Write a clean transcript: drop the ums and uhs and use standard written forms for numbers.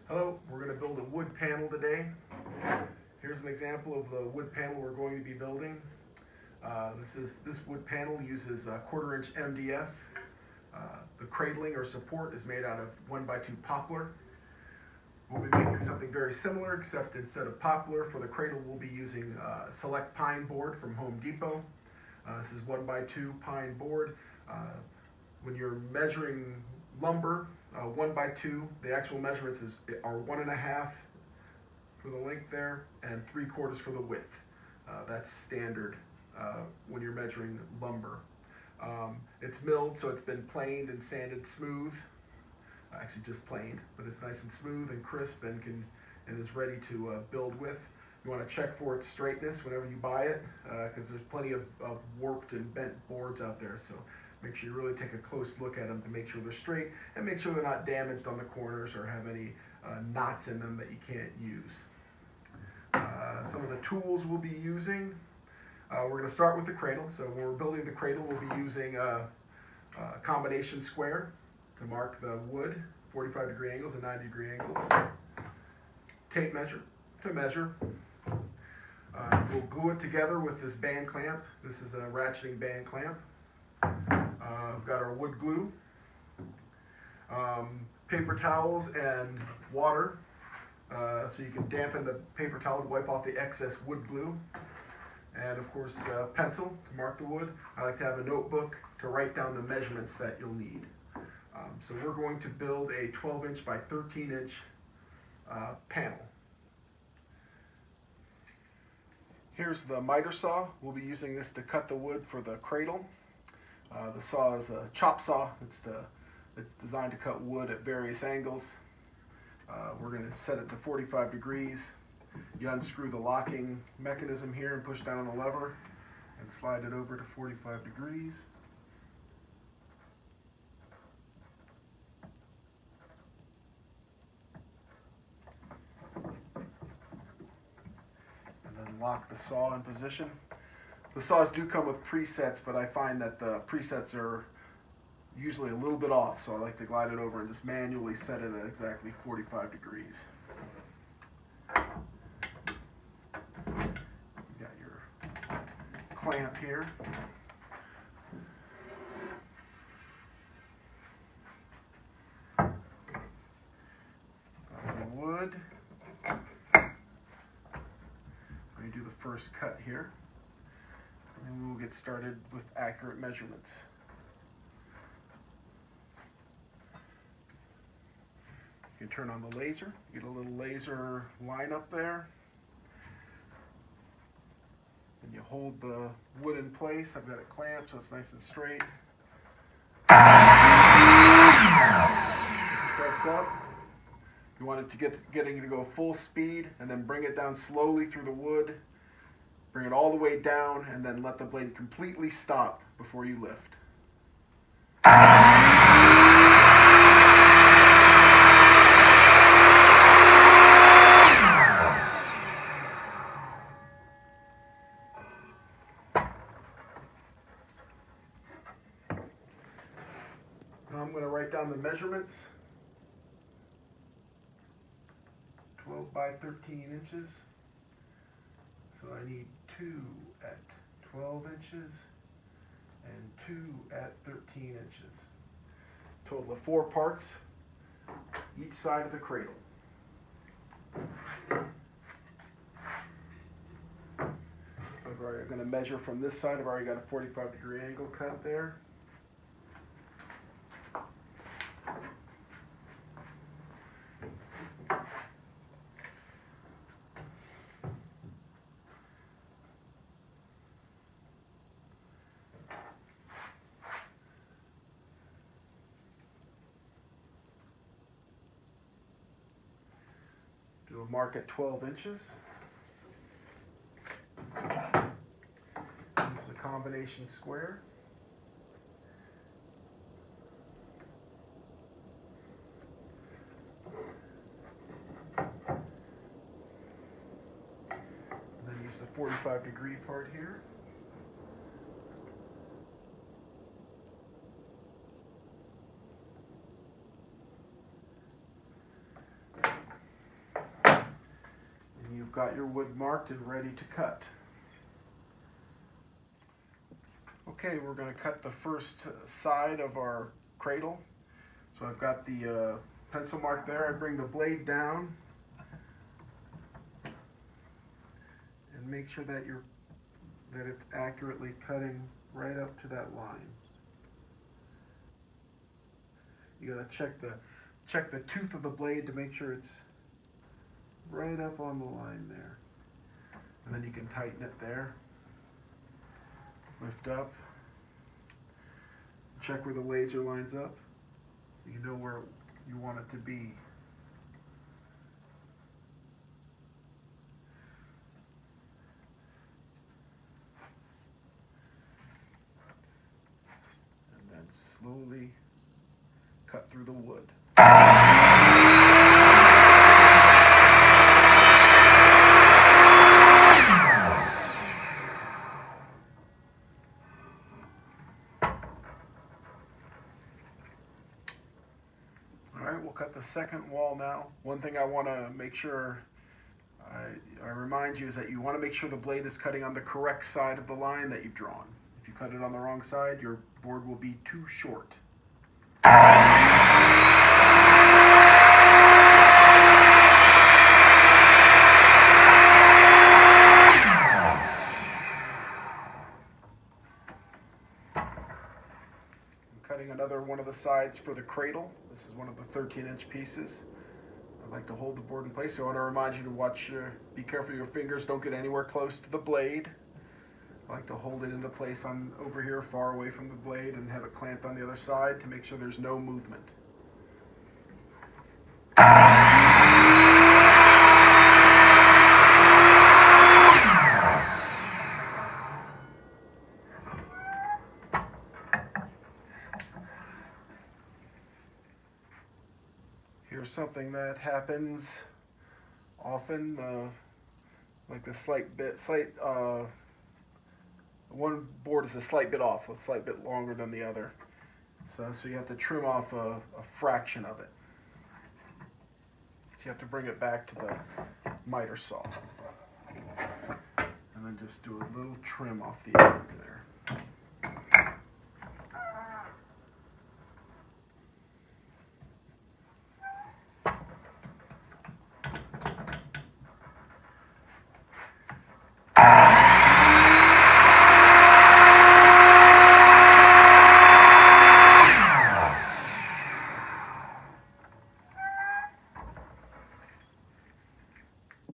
Hello, we're going to build a wood panel today. Here's an example of the wood panel we're going to be building. This wood panel uses 1/4 inch MDF. The cradling or support is made out of 1x2 poplar. We'll be making something very similar, except instead of poplar for the cradle, we'll be using select pine board from Home Depot. This is 1x2 pine board. When you're measuring lumber, 1x2, the actual measurements are 1.5 for the length there and 3/4 for the width. That's standard when you're measuring lumber. It's milled, so it's been planed and sanded smooth. Actually just planed, but it's nice and smooth and crisp and is ready to build with. You want to check for its straightness whenever you buy it, because there's plenty of warped and bent boards out there. So make sure you really take a close look at them to make sure they're straight and make sure they're not damaged on the corners or have any knots in them that you can't use. Some of the tools we'll be using, we're going to start with the cradle. So when we're building the cradle, we'll be using a combination square to mark the wood, 45-degree angles and 90-degree angles. Tape measure to measure. We'll glue it together with this band clamp. This is a ratcheting band clamp. We've got our wood glue, paper towels and water, so you can dampen the paper towel to wipe off the excess wood glue. And of course, pencil to mark the wood. I like to have a notebook to write down the measurements that you'll need. So we're going to build a 12-inch by 13-inch panel. Here's the miter saw. We'll be using this to cut the wood for the cradle. The saw is a chop saw. It's designed to cut wood at various angles. We're going to set it to 45 degrees. You unscrew the locking mechanism here and push down on the lever and slide it over to 45 degrees. And then lock the saw in position. The saws do come with presets, but I find that the presets are usually a little bit off, so I like to glide it over and just manually set it at exactly 45 degrees. You got your clamp here. The wood. We do the first cut here. And we'll get started with accurate measurements. You can turn on the laser, get a little laser line up there. And you hold the wood in place. I've got it clamped so it's nice and straight. It starts up. You want it to getting to go full speed and then bring it down slowly through the wood. Bring it all the way down and then let the blade completely stop before you lift. Now I'm going to write down the measurements. 12 by 13 inches. So I need 2 at 12 inches and 2 at 13 inches. Total of 4 parts, each side of the cradle. I'm going to measure from this side. I've already got a 45-degree angle cut there. Do a mark at 12 inches. Use the combination square. And then use the 45-degree part here. got your wood marked and ready to cut. Okay, we're going to cut the first side of our cradle. So I've got the pencil mark there. I bring the blade down and make sure that it's accurately cutting right up to that line. You got to check the tooth of the blade to make sure it's right up on the line there. And then you can tighten it there. Lift up. Check where the laser lines up. You know where you want it to be. And then slowly cut through the wood. Alright, we'll cut the second wall now. One thing I want to make sure I remind you is that you want to make sure the blade is cutting on the correct side of the line that you've drawn. If you cut it on the wrong side, your board will be too short. Cutting another one of the sides for the cradle. This is one of the 13-inch pieces. I like to hold the board in place, so I want to remind you to be careful of your fingers, don't get anywhere close to the blade. I like to hold it into place over here far away from the blade and have it clamped on the other side to make sure there's no movement. Here's something that happens often, like the one board is a slight bit off, a slight bit longer than the other. So you have to trim off a fraction of it. So you have to bring it back to the miter saw. And then just do a little trim off the end there.